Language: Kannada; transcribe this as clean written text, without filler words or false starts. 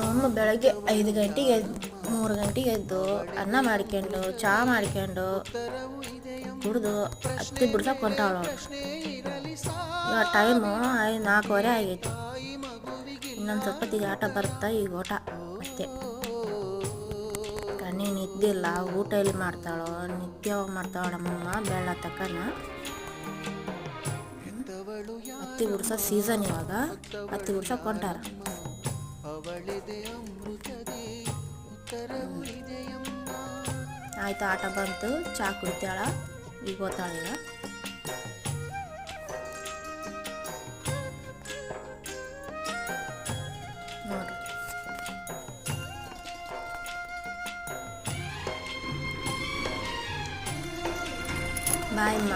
ಅವನು ಬೆಳಗ್ಗೆ 5 ಗಂಟೆಗೆ 3 ಗಂಟೆಗೆ ಎದ್ದು ಅನ್ನ ಮಾಡ್ಕೊಂಡು ಚಹಾ ಮಾಡ್ಕೊಂಡು ಕುಡಿದು ಹತ್ತಿ ಬಿಡ್ಸಕ್ಕೆ ಹೊಂಟಾವಳು. ಇವಾಗ ಟೈಮು 4:15 ಆಗೈತಿ. ಇನ್ನೊಂದು ಸ್ವಲ್ಪತ್ತಿಗೆ ಆಟ ಬರುತ್ತಾ, ಈಗ ಊಟ ಅಷ್ಟೇ. ಕಣ್ಣಿ ನಿದ್ದಿಲ್ಲ, ಊಟ ಎಲ್ಲಿ ಮಾಡ್ತಾಳೋ, ನಿದ್ದೆ ಯಾವಾಗ ಮಾಡ್ತಾಳೋ ನಮ್ಮಮ್ಮ ಬೆಳ್ಳ ತಕ್ಕನ. ಹತ್ತಿ ಬಿಡ್ಸೋ ಸೀಸನ್ ಇವಾಗ, ಹತ್ತಿ ಬಿಡ್ಸಕ್ಕೆ ಹೊಂಟಾರ. ಆಯ್ತು, ಆಟ ಬಂತು, ಚಹಾ ಕುಡಿತಾಳ, ಈಗ ಓದ್ತಾಳೀಗ. ನೋಡ್ರಿ, ಬಾಯ್ ಅಮ್ಮ.